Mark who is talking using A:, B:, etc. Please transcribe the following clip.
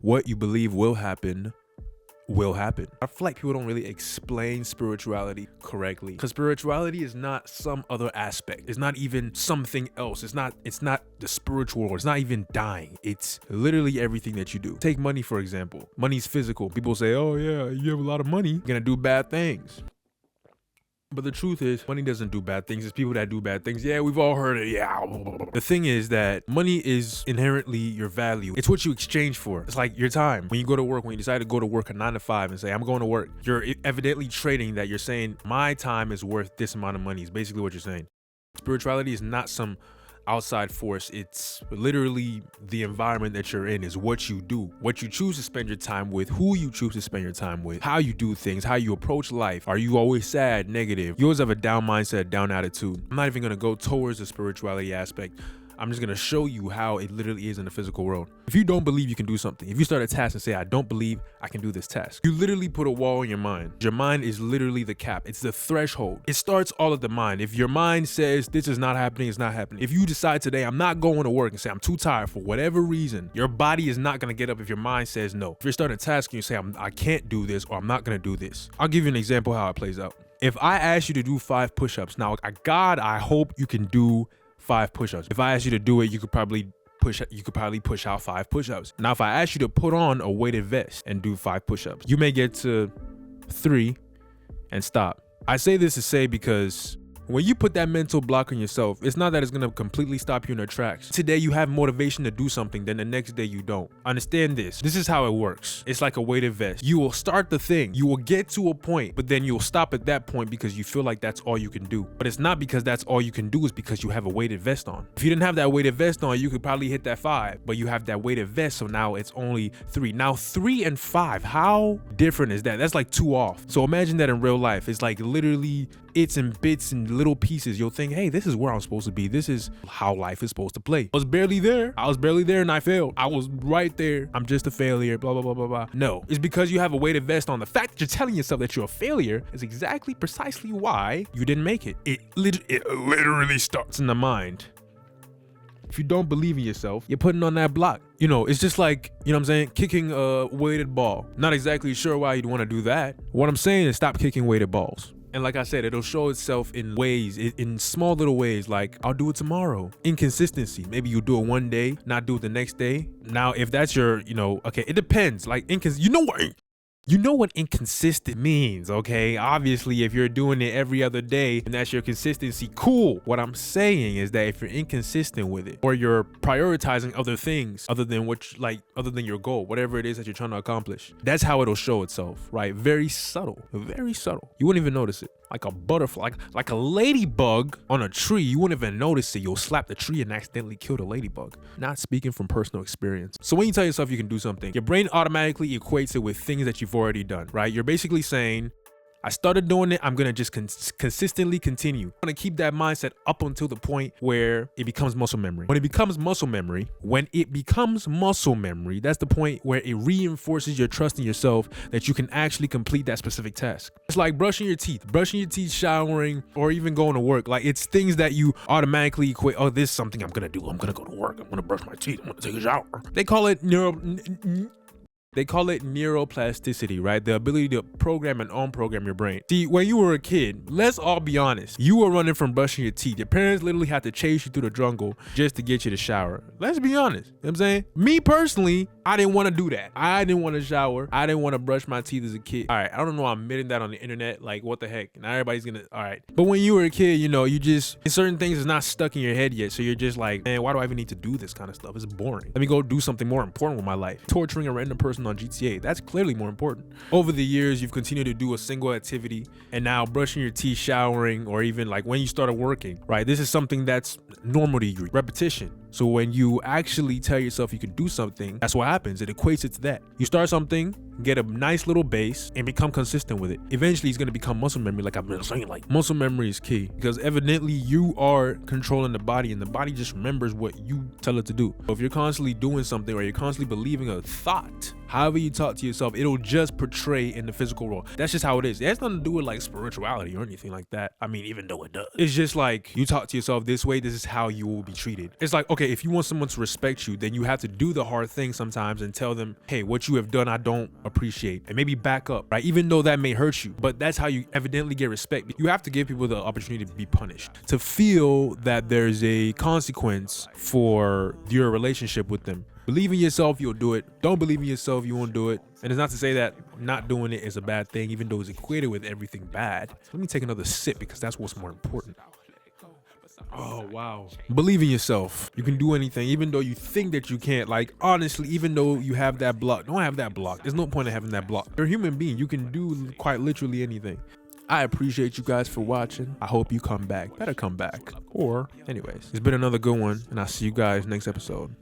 A: what you believe will happen will happen. I feel like people don't really explain spirituality correctly, because spirituality is not some other aspect. It's not even something else. It's not the spiritual world. It's not even dying. It's literally everything that you do. Take money, for example. Money's physical. People say, oh yeah, you have a lot of money, you're gonna do bad things. But the truth is, money doesn't do bad things. It's people that do bad things. Yeah, we've all heard it. Yeah. The thing is that money is inherently your value. It's what you exchange for. It's like your time. When you go to work, when you decide to go to work a 9 to 5 and say, I'm going to work, you're evidently trading that. You're saying, my time is worth this amount of money, is basically what you're saying. Spirituality is not some outside force. It's literally the environment that you're in, is what you do, what you choose to spend your time with, who you choose to spend your time with, how you do things, how you approach life. Are you always sad, negative? You always have a down mindset, down attitude. I'm not even gonna go towards the spirituality aspect. I'm just gonna show you how it literally is in the physical world. If you don't believe you can do something, if you start a task and say, I don't believe I can do this task, you literally put a wall in your mind. Your mind is literally the cap. It's the threshold. It starts all at the mind. If your mind says this is not happening, it's not happening. If you decide today, I'm not going to work, and say, I'm too tired for whatever reason, your body is not gonna get up if your mind says no. If you're starting a task and you say, I can't do this, or I'm not gonna do this. I'll give you an example how it plays out. If I ask you to do 5 push-ups, now, God, I hope you can do 5 push-ups. If I asked you to do it, you could probably push out 5 push-ups. Now, if I asked you to put on a weighted vest and do 5 push-ups, you may get to 3 and stop. I say this to say, because when you put that mental block on yourself, it's not that it's gonna completely stop you in your tracks. Today you have motivation to do something, then the next day you don't. Understand this. This is how it works. It's like a weighted vest. You will start the thing, you will get to a point, but then you'll stop at that point because you feel like that's all you can do. But it's not because that's all you can do, it's because you have a weighted vest on. If you didn't have that weighted vest on, you could probably hit that 5, but you have that weighted vest, so now it's only 3. Now 3 and 5, how different is that? That's like 2 off. So imagine that in real life. It's like literally its and bits and little pieces. You'll think, hey, this is where I'm supposed to be. This is how life is supposed to play. I was barely there and I failed. I was right there. I'm just a failure, blah, blah, blah, blah, blah. No, it's because you have a weighted vest on. The fact that you're telling yourself that you're a failure is precisely why you didn't make it. It literally starts in the mind. If you don't believe in yourself, you're putting on that block. You know, it's just like, you know what I'm saying, kicking a weighted ball. Not exactly sure why you'd want to do that. What I'm saying is stop kicking weighted balls. And like I said, it'll show itself in ways, in small little ways, like I'll do it tomorrow. Inconsistency. Maybe you do it one day, not do it the next day. Now, if that's your, okay, it depends. Like, you know what inconsistent means, okay? Obviously, if you're doing it every other day and that's your consistency, cool. What I'm saying is that if you're inconsistent with it, or you're prioritizing other things other than other than your goal, whatever it is that you're trying to accomplish, that's how it'll show itself, right? Very subtle, very subtle. You wouldn't even notice it. Like a butterfly, like a ladybug on a tree, you wouldn't even notice it. You'll slap the tree and accidentally kill the ladybug. Not speaking from personal experience. So when you tell yourself you can do something, your brain automatically equates it with things that you've already done, right? You're basically saying, I started doing it, I'm gonna just consistently continue. I'm gonna keep that mindset up until the point where it becomes muscle memory. When it becomes muscle memory, that's the point where it reinforces your trust in yourself that you can actually complete that specific task. It's like brushing your teeth, showering, or even going to work. Like, it's things that you automatically equate, oh, this is something I'm gonna do. I'm gonna go to work, I'm gonna brush my teeth, I'm gonna take a shower. They call it neuroplasticity, right? The ability to program and unprogram your brain. See, when you were a kid, let's all be honest, you were running from brushing your teeth. Your parents literally had to chase you through the jungle just to get you to shower. Let's be honest. You know what I'm saying? Me personally, I didn't want to do that. I didn't want to shower. I didn't want to brush my teeth as a kid. All right, I don't know why I'm admitting that on the internet. Like, what the heck? Not everybody's gonna, all right. But when you were a kid, you just, certain things is not stuck in your head yet. So you're just like, man, why do I even need to do this kind of stuff? It's boring. Let me go do something more important with my life. Torturing a random person on GTA, that's clearly more important. Over the years, you've continued to do a single activity, and now brushing your teeth, showering, or even like when you started working, right? This is something that's normal to you. Repetition. So when you actually tell yourself you can do something, that's what happens. It equates it to that. You start something, get a nice little base, and become consistent with it. Eventually, it's going to become muscle memory. Like I've been saying, like, muscle memory is key, because evidently you are controlling the body, and the body just remembers what you tell it to do. So if you're constantly doing something, or you're constantly believing a thought, However you talk to yourself, it'll just portray in the physical world. That's just how it is. It has nothing to do with like spirituality or anything like that. I mean, even though it does. It's just like you talk to yourself this way, this is how you will be treated. It's like, okay, if you want someone to respect you, then you have to do the hard thing sometimes and tell them, hey, what you have done, I don't appreciate. And maybe back up, right? Even though that may hurt you, but that's how you evidently get respect. You have to give people the opportunity to be punished, to feel that there's a consequence for your relationship with them. Believe in yourself, you'll do it. Don't believe in yourself, you won't do it. And it's not to say that not doing it is a bad thing, even though it's equated with everything bad. Let me take another sip because that's what's more important. Oh, wow. Believe in yourself. You can do anything, even though you think that you can't. Like, honestly, even though you have that block, don't have that block. There's no point in having that block. You're a human being. You can do quite literally anything. I appreciate you guys for watching. I hope you come back. Better come back. Or, anyways, it's been another good one, and I'll see you guys next episode.